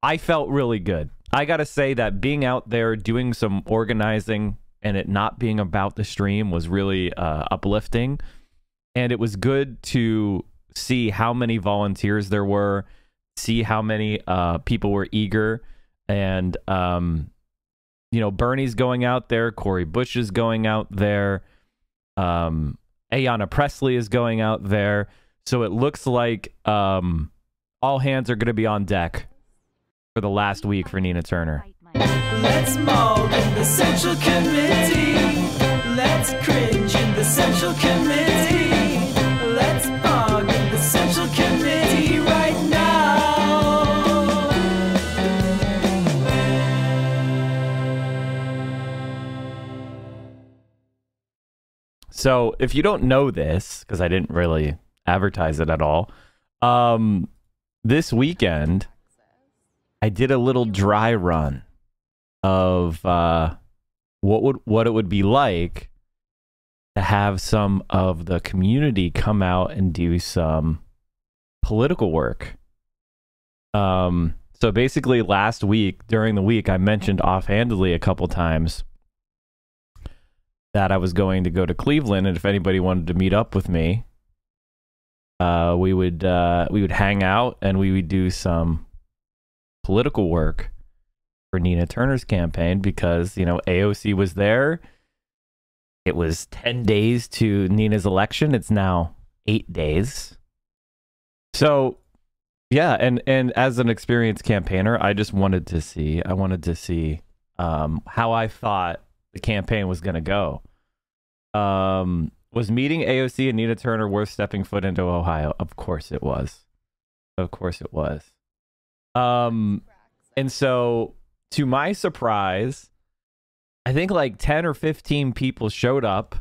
I felt really good. I gotta say that being out there doing some organizing and it not being about the stream was really uplifting. And it was good to see how many volunteers there were, see how many people were eager. And, you know, Bernie's going out there, Cori Bush is going out there, Ayanna Pressley is going out there. So it looks like all hands are going to be on deck for the last week for Nina Turner. Let's maul in the Central Committee. Let's cringe in the Central Committee. Let's bog in the Central Committee right now. So if you don't know this, because I didn't really advertise it at all, this weekend I did a little dry run of what it would be like to have some of the community come out and do some political work. So basically last week, during the week, I mentioned offhandedly a couple times that I was going to go to Cleveland, and if anybody wanted to meet up with me, we would hang out and we would do some political work for Nina Turner's campaign, because, you know, AOC was there. It was 10 days to Nina's election. It's now 8 days. So yeah, and as an experienced campaigner, I just wanted to see, how I thought the campaign was going to go. Was meeting AOC and Nina Turner worth stepping foot into Ohio? Of course it was. Of course it was. And so, to my surprise, I think like 10 or 15 people showed up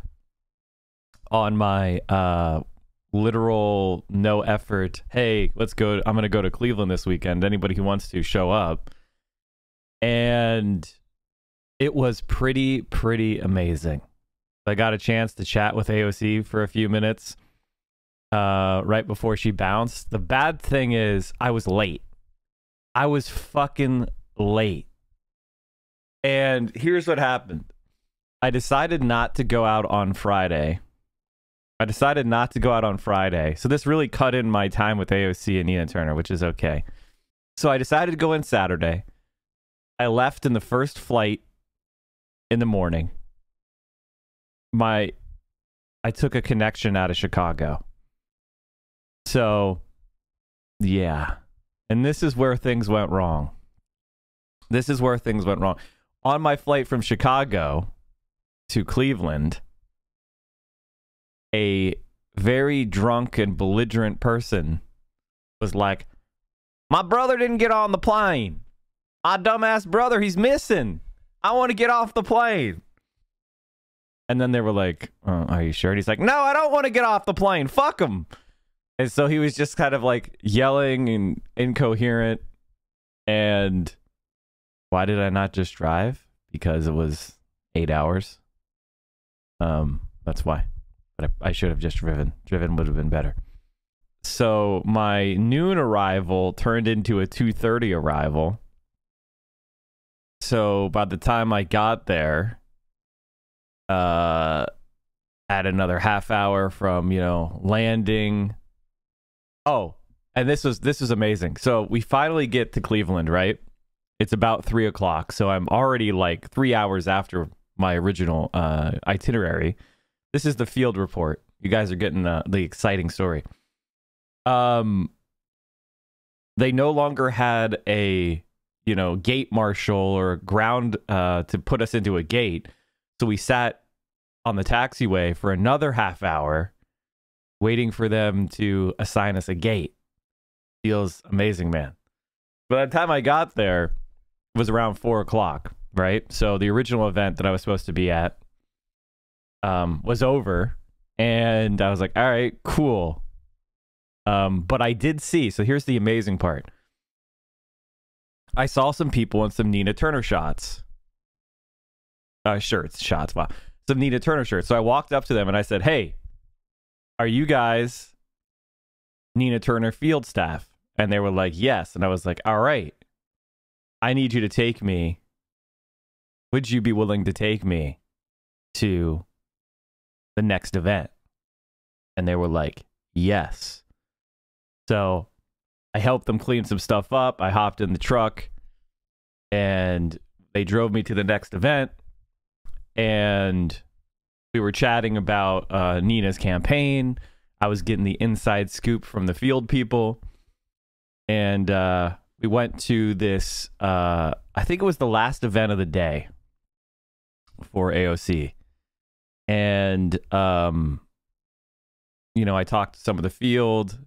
on my literal no effort, hey, let's go, I'm going to go to Cleveland this weekend. Anybody who wants to show up. And it was pretty amazing. I got a chance to chat with AOC for a few minutes right before she bounced. The bad thing is I was late. I was fucking late. And here's what happened. I decided not to go out on Friday. So this really cut in my time with AOC and Nina Turner, which is okay. So I decided to go in Saturday. I left in the first flight in the morning. I took a connection out of Chicago. So, yeah. And this is where things went wrong. On my flight from Chicago to Cleveland, a very drunk and belligerent person was like, my brother didn't get on the plane. My dumbass brother, he's missing. I want to get off the plane. And then they were like, are you sure? And he's like, no, I don't want to get off the plane. Fuck him. And so he was just kind of like yelling and incoherent. And why did I not just drive? Because it was 8 hours. That's why. But I should have just driven. Driven would have been better. So my noon arrival turned into a 2:30 arrival. So by the time I got there, at another half hour from, you know, landing. Oh, and this was amazing. So we finally get to Cleveland, right? It's about 3 o'clock. So I'm already like 3 hours after my original itinerary. This is the field report. You guys are getting the exciting story. They no longer had a, you know, gate marshal or ground to put us into a gate. So we sat on the taxiway for another half hour waiting for them to assign us a gate. Feels amazing, man. By the time I got there, it was around 4 o'clock, right? So the original event that I was supposed to be at was over. And I was like, all right, cool. But I did see, so here's the amazing part. I saw some people in some Nina Turner shots. Shots, wow. Some Nina Turner shirts. So I walked up to them and I said, hey, are you guys Nina Turner field staff? And they were like, yes. And I was like, all right. I need you to take me. Would you be willing to take me to the next event? And they were like, yes. So I helped them clean some stuff up. I hopped in the truck and they drove me to the next event. And we were chatting about Nina's campaign. I was getting the inside scoop from the field people. And we went to this, I think it was the last event of the day for AOC. And, you know, I talked to some of the field.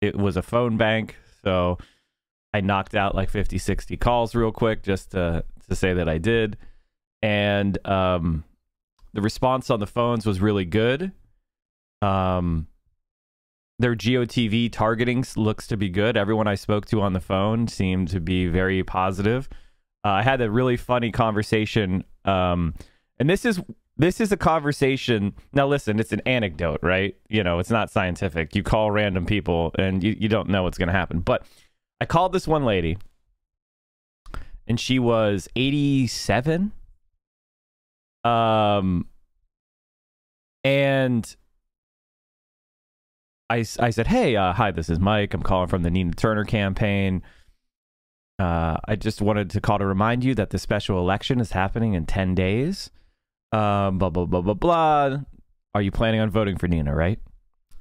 It was a phone bank. So I knocked out like 50, 60 calls real quick just to say that I did. And the response on the phones was really good. Their GOTV targeting looks to be good. Everyone I spoke to on the phone seemed to be very positive. I had a really funny conversation. And this is a conversation. Now, listen, it's an anecdote, right? You know, it's not scientific. You call random people and you don't know what's going to happen. But I called this one lady and she was 87. And I said, hey, hi, this is Mike. I'm calling from the Nina Turner campaign. I just wanted to call to remind you that the special election is happening in 10 days. Blah, blah, blah, blah, blah. Are you planning on voting for Nina, right?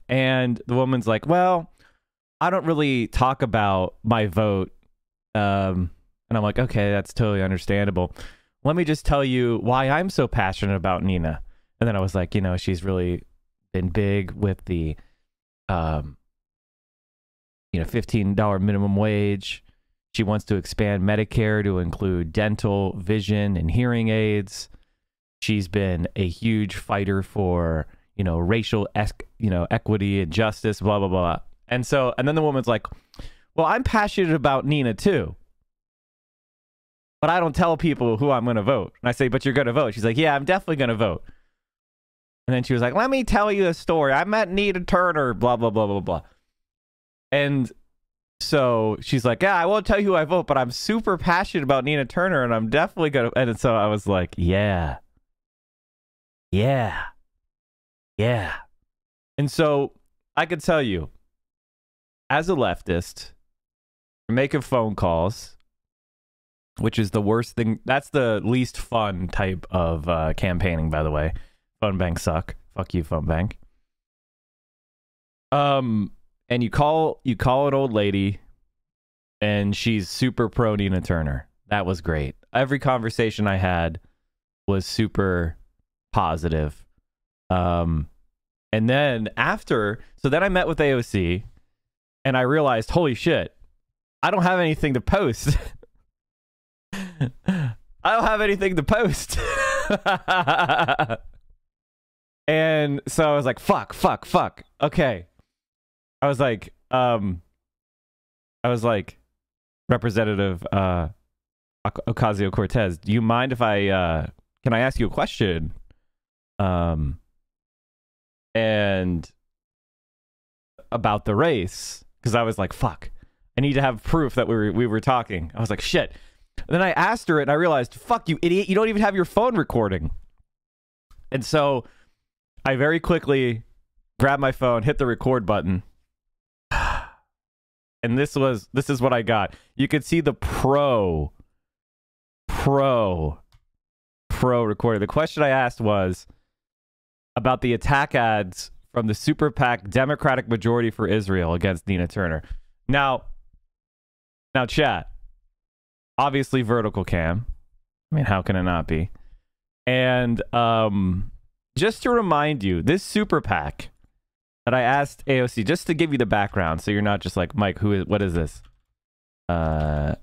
And the woman's like, well, I don't really talk about my vote. And I'm like, okay, that's totally understandable. Let me just tell you why I'm so passionate about Nina. And then I was like, you know, she's really been big with the, $15 minimum wage. She wants to expand Medicare to include dental, vision, and hearing aids. She's been a huge fighter for, racial, equity and justice, blah, blah, blah. And then the woman's like, well, I'm passionate about Nina too, but I don't tell people who I'm going to vote. And I say, but you're going to vote. She's like, yeah, I'm definitely going to vote. And then she was like, let me tell you a story. I met Nina Turner, blah, blah, blah, blah, blah. And so she's like, yeah, I won't tell you who I vote, but I'm super passionate about Nina Turner and I'm definitely going to. And so I was like, yeah. And so I could tell you, as a leftist, making phone calls, which is the worst thing. That's the least fun type of campaigning, by the way. Phone banks suck. Fuck you, phone bank. And you call an old lady, and she's super pro Nina Turner. That was great. Every conversation I had was super positive. And then then I met with AOC, and I realized, holy shit, I don't have anything to post. I don't have anything to post. And so I was like, fuck. Okay. I was like, Representative Ocasio-Cortez, do you mind if can I ask you a question? And about the race, because I was like, fuck, I need to have proof that we were talking. I was like, shit. And then I asked her it, and I realized, fuck you, idiot, you don't even have your phone recording. And so I very quickly grabbed my phone, hit the record button. And this is what I got. You could see the pro recorder. The question I asked was about the attack ads from the super PAC Democratic Majority for Israel against Nina Turner. Now chat, obviously vertical cam. I mean, how can it not be? And just to remind you, this super PAC that I asked AOC, just to give you the background, so you're not just like, Mike, what is this? Oil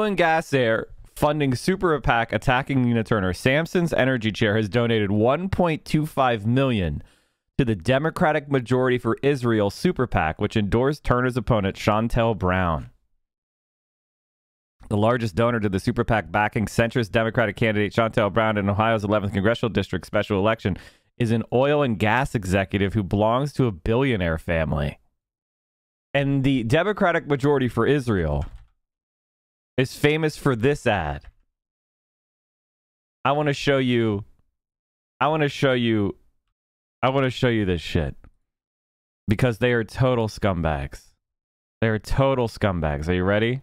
and Gas Air funding super PAC attacking Nina Turner. Samson's Energy Chair has donated $1.25 million to the Democratic Majority for Israel super PAC, which endorsed Turner's opponent, Shontel Brown. The largest donor to the super PAC backing centrist Democratic candidate Shontel Brown in Ohio's 11th Congressional District special election is an oil and gas executive who belongs to a billionaire family. And the Democratic Majority for Israel is famous for this ad. I want to show you this shit. Because they are total scumbags. They are total scumbags. Are you ready?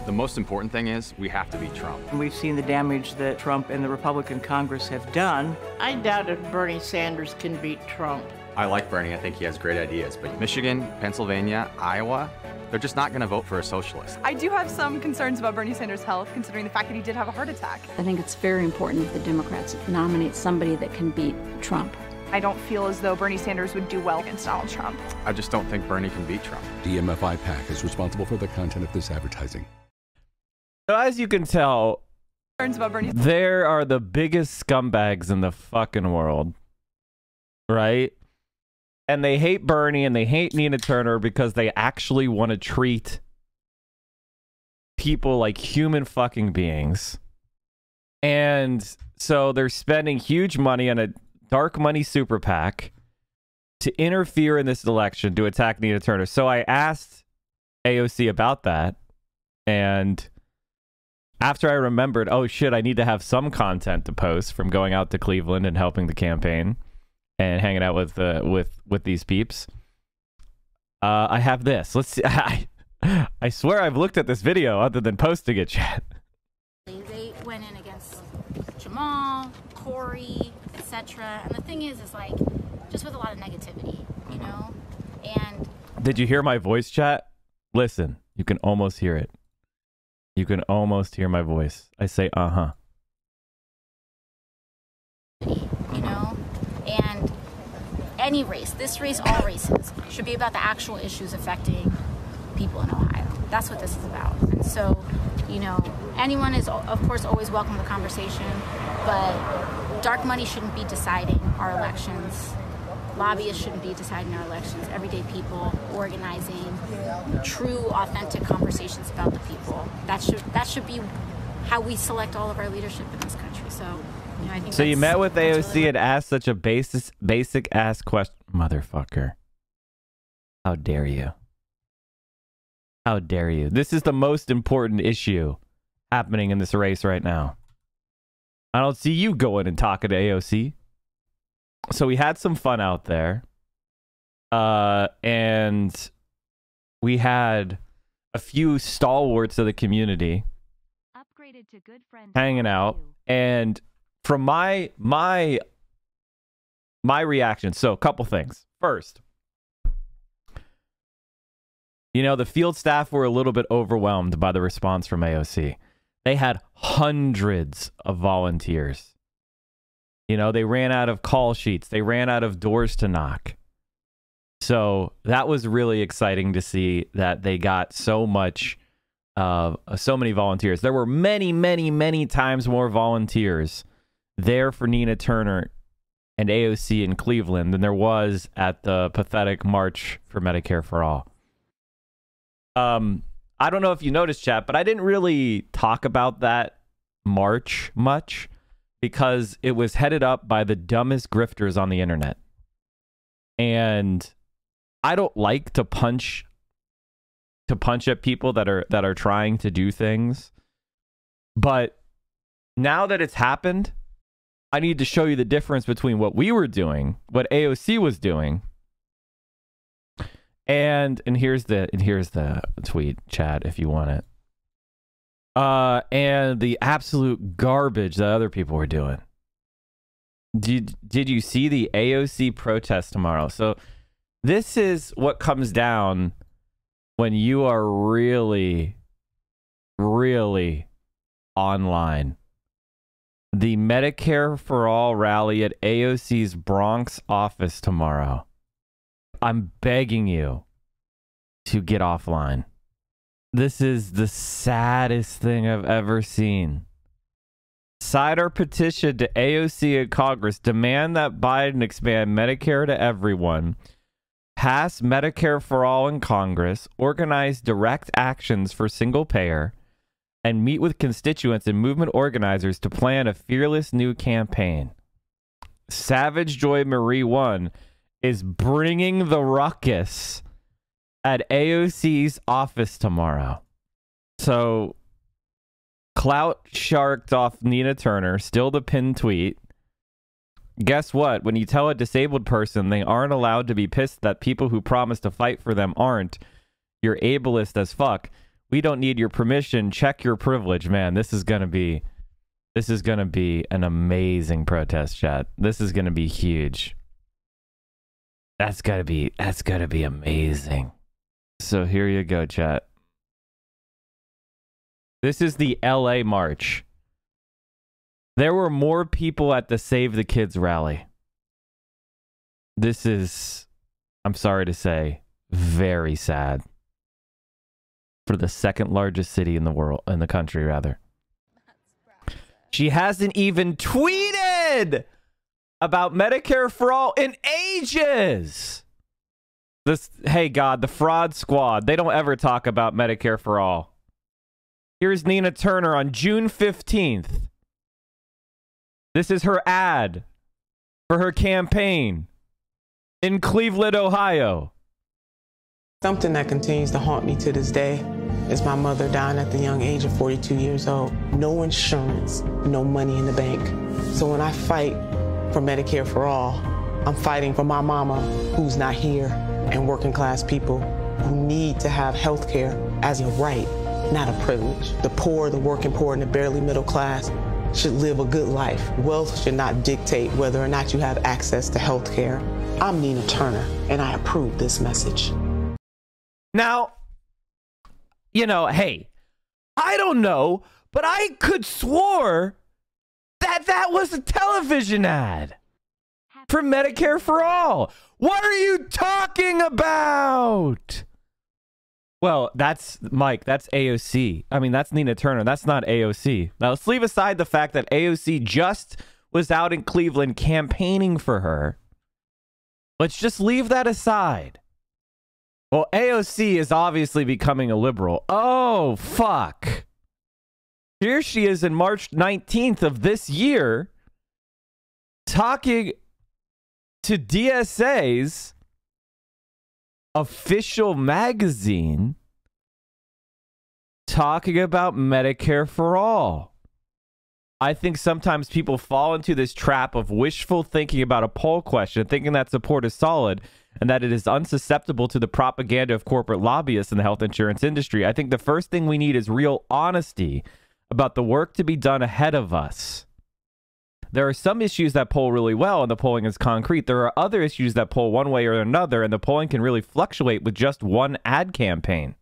The most important thing is we have to beat Trump. We've seen the damage that Trump and the Republican Congress have done. I doubt if Bernie Sanders can beat Trump. I like Bernie. I think he has great ideas. But Michigan, Pennsylvania, Iowa, they're just not going to vote for a socialist. I do have some concerns about Bernie Sanders' health, considering the fact that he did have a heart attack. I think it's very important that the Democrats nominate somebody that can beat Trump. I don't feel as though Bernie Sanders would do well against Donald Trump. I just don't think Bernie can beat Trump. DMFI PAC is responsible for the content of this advertising. So as you can tell, Concerns about Bernie. there are the biggest scumbags in the fucking world. Right? And they hate Bernie and they hate Nina Turner because they actually want to treat people like human fucking beings. And so they're spending huge money on a dark money super PAC to interfere in this election to attack Nina Turner. So I asked AOC about that. And after I remembered, oh shit, I need to have some content to post from going out to Cleveland and helping the campaign and hanging out with these peeps. I have this. Let's see. I swear I've looked at this video other than posting it, chat. They went in against Jamal, Corey, etc. And the thing is like, just with a lot of negativity, you know? And did you hear my voice, chat? Listen, you can almost hear it. You can almost hear my voice. I say, uh-huh. You know? And any race, this race, all races, should be about the actual issues affecting people in Ohio. That's what this is about. And so, you know, anyone is, of course, always welcome to the conversation, but dark money shouldn't be deciding our elections. Lobbyists shouldn't be deciding our elections. Everyday people organizing true, authentic conversations about the people. That should be how we select all of our leadership in this country. So, you know, I think. So you met with AOC really and asked such a basic ass question, motherfucker. How dare you? How dare you? This is the most important issue happening in this race right now. I don't see you going and talking to AOC. So we had some fun out there. And we had a few stalwarts of the community upgraded to good friend hanging out. And from my reaction, so a couple things. First, you know, the field staff were a little bit overwhelmed by the response from AOC. They had hundreds of volunteers. You know, they ran out of call sheets. They ran out of doors to knock. So that was really exciting to see that they got so many volunteers. There were many, many, many times more volunteers there for Nina Turner and AOC in Cleveland than there was at the pathetic March for Medicare for All. I don't know if you noticed, chat, but I didn't really talk about that march much because it was headed up by the dumbest grifters on the internet. And I don't like to punch at people that are trying to do things. But now that it's happened, I need to show you the difference between what we were doing, what AOC was doing. And here's the tweet, chat, if you want it. And the absolute garbage that other people were doing. Did you see the AOC protest tomorrow? So this is what comes down when you are really, really online. The Medicare for All rally at AOC's Bronx office tomorrow. I'm begging you to get offline. This is the saddest thing I've ever seen. Sign our petition to AOC and Congress. Demand that Biden expand Medicare to everyone. Pass Medicare for All in Congress. Organize direct actions for single payer. And meet with constituents and movement organizers to plan a fearless new campaign. Savage Joy Marie 1 is bringing the ruckus at AOC's office tomorrow. So, clout sharked off Nina Turner, still the pinned tweet. Guess what? When you tell a disabled person they aren't allowed to be pissed that people who promise to fight for them aren't, you're ableist as fuck. We don't need your permission. Check your privilege, man. This is gonna be an amazing protest, chat. This is gonna be huge. That's gotta be amazing. So here you go, chat. This is the LA March. There were more people at the Save the Kids rally. This is, I'm sorry to say, very sad. For the second largest city in the world, in the country, rather. She hasn't even tweeted about Medicare for all in ages. Hey God, the fraud squad, they don't ever talk about Medicare for all. Here's Nina Turner on June 15th. This is her ad for her campaign in Cleveland, Ohio. Something that continues to haunt me to this day is my mother dying at the young age of 42 years old. No insurance, no money in the bank. So when I fight for Medicare for all, I'm fighting for my mama who's not here and working class people who need to have health care as a right, not a privilege. The poor, the working poor, and the barely middle class should live a good life. Wealth should not dictate whether or not you have access to health care. I'm Nina Turner, and I approve this message. Now, you know, hey, I don't know, but I could swore that was a television ad for Medicare for all. What are you talking about? Well, that's Mike. That's AOC. I mean, that's Nina Turner. That's not AOC. Now, let's leave aside the fact that AOC just was out in Cleveland campaigning for her. Let's just leave that aside. Well, AOC is obviously becoming a liberal. Oh, fuck. Here she is in March 19th of this year talking to DSA's official magazine talking about Medicare for all. I think sometimes people fall into this trap of wishful thinking about a poll question, thinking that support is solid and that it is unsusceptible to the propaganda of corporate lobbyists in the health insurance industry. I think the first thing we need is real honesty about the work to be done ahead of us. There are some issues that poll really well and the polling is concrete. There are other issues that poll one way or another and the polling can really fluctuate with just one ad campaign.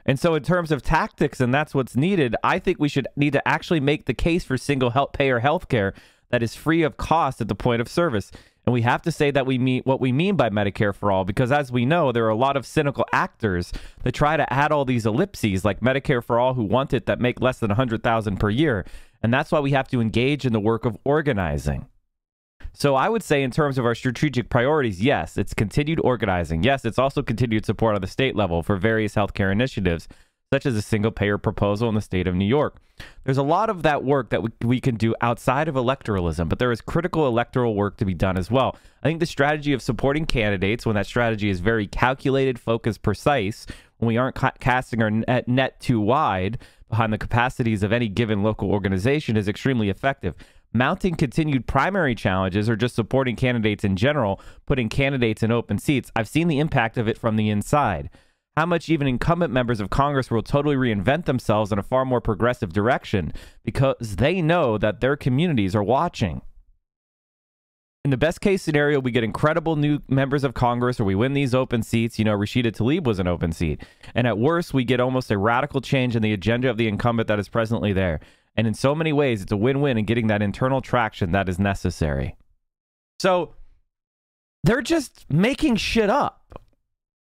And so in terms of tactics, and that's what's needed, I think we should need to actually make the case for single payer healthcare that is free of cost at the point of service. And we have to say that we mean what we mean by Medicare for all, because as we know, there are a lot of cynical actors that try to add all these ellipses like Medicare for all who want it that make less than $100,000 per year. And that's why we have to engage in the work of organizing. So I would say in terms of our strategic priorities, yes, it's continued organizing. Yes, it's also continued support on the state level for various healthcare initiatives, such as a single payer proposal in the state of New York. There's a lot of that work that we can do outside of electoralism, but there is critical electoral work to be done as well. I think the strategy of supporting candidates, when that strategy is very calculated, focused, precise, when we aren't casting our net too wide behind the capacities of any given local organization, is extremely effective. Mounting continued primary challenges or just supporting candidates in general, putting candidates in open seats, I've seen the impact of it from the inside. How much even incumbent members of Congress will totally reinvent themselves in a far more progressive direction because they know that their communities are watching. In the best case scenario, we get incredible new members of Congress or we win these open seats. You know, Rashida Tlaib was an open seat. And at worst, we get almost a radical change in the agenda of the incumbent that is presently there. And in so many ways, it's a win-win in getting that internal traction that is necessary. So they're just making shit up.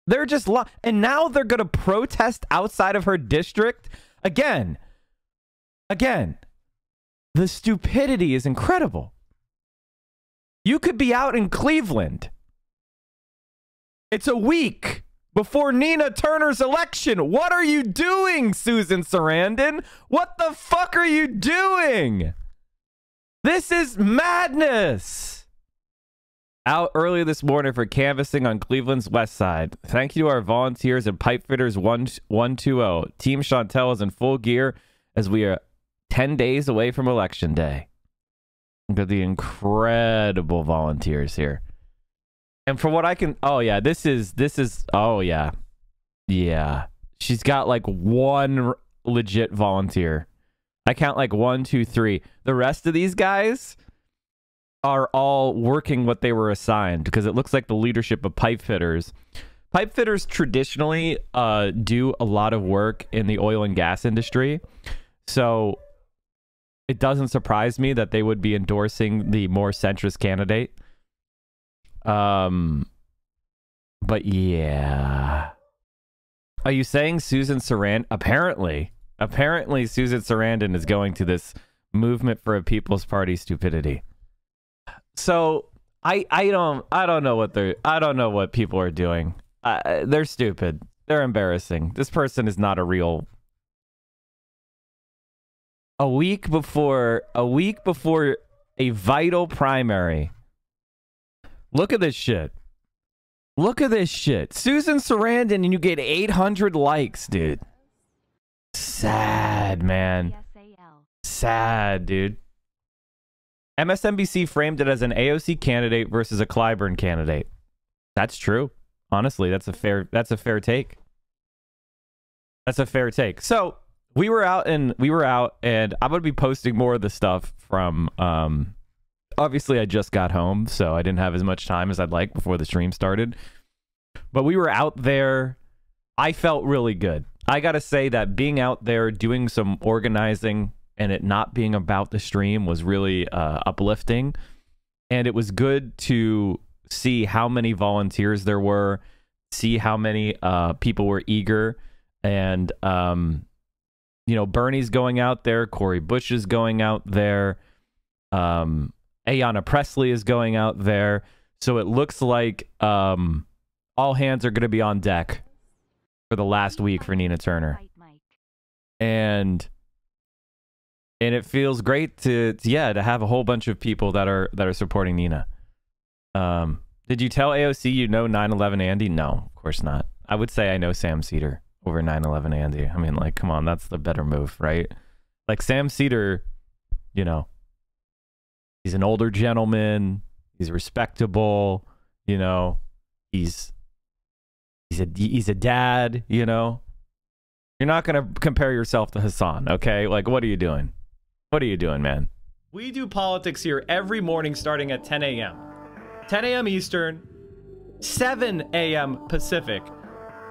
They're just and now they're going to protest outside of her district again. The stupidity is incredible. You could be out in Cleveland. It's a week before Nina Turner's election. What are you doing, Susan Sarandon? What the fuck are you doing? This is madness. Out early this morning for canvassing on Cleveland's west side. Thank you to our volunteers and Pipefitters 120. Team Chantel is in full gear as we are 10 days away from Election Day. Look at the incredible volunteers here. And for what I can... Oh, yeah. This is... Oh, yeah. Yeah. She's got like one legit volunteer. I count like 1, 2, 3. The rest of these guys are all working what they were assigned, because it looks like the leadership of pipe fitters. Pipe fitters traditionally do a lot of work in the oil and gas industry. So it doesn't surprise me that they would be endorsing the more centrist candidate. But yeah. Are you saying Susan Sarandon? Apparently Susan Sarandon is going to this movement for a People's Party stupidity. So I don't know what people are doing. They're stupid. They're embarrassing. This person is not a real. A week before a vital primary. Look at this shit. Look at this shit. Susan Sarandon, and you get 800 likes, dude. Sad, man. Sad, dude. MSNBC framed it as an AOC candidate versus a Clyburn candidate. That's true. Honestly, that's a fair take. That's a fair take. So we were out, and I'm gonna be posting more of the stuff from. Obviously, I just got home, so I didn't have as much time as I'd like before the stream started. But we were out there. I felt really good. I gotta say that being out there doing some organizing and it not being about the stream was really uplifting. And it was good to see how many volunteers there were, see how many people were eager. And, you know, Bernie's going out there. Cori Bush is going out there. Ayanna Pressley is going out there. So it looks like all hands are going to be on deck for the last week for Nina Turner. And it feels great to have a whole bunch of people that are supporting Nina. Did you tell AOC you know 9/11 Andy? No, of course not. I would say I know Sam Cedar over 9/11 Andy. I mean, like, come on, that's the better move, right? Like, Sam Cedar, you know, he's an older gentleman. He's respectable. You know, he's a dad. You know, you're not gonna compare yourself to Hassan, okay? Like, what are you doing? What are you doing, man? We do politics here every morning starting at 10 a.m. 10 a.m. Eastern, 7 a.m. Pacific.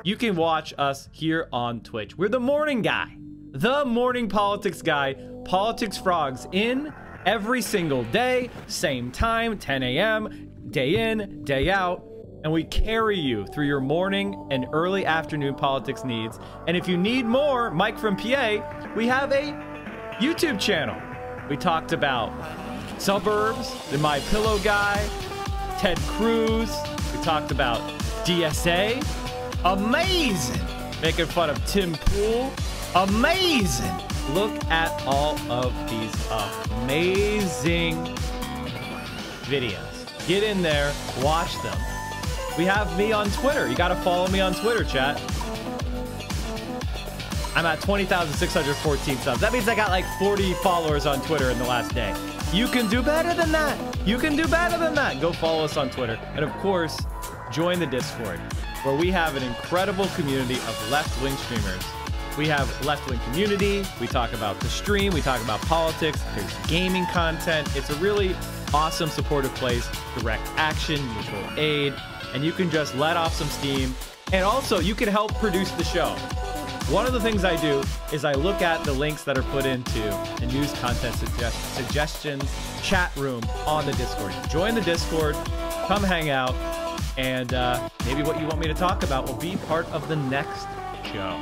You can watch us here on Twitch. We're the morning guy, the morning politics guy, Politics Frogs, in every single day, same time, 10 a.m., day in, day out. And we carry you through your morning and early afternoon politics needs. And if you need more, Mike from PA, we have a YouTube channel. We talked about suburbs, the My Pillow guy, Ted Cruz. We talked about DSA. Amazing. Making fun of Tim Pool. Amazing. Look at all of these amazing videos. Get in there, watch them. We have me on Twitter. You got to follow me on Twitter, chat. I'm at 20,614 subs. That means I got like 40 followers on Twitter in the last day. You can do better than that. You can do better than that. Go follow us on Twitter. And of course, join the Discord, where we have an incredible community of left-wing streamers. We have left-wing community. We talk about the stream. We talk about politics. There's gaming content. It's a really awesome, supportive place. Direct action, mutual aid, and you can just let off some steam. And also, you can help produce the show. One of the things I do is I look at the links that are put into the news content suggestions chat room on the Discord. Join the Discord, come hang out, and maybe what you want me to talk about will be part of the next show.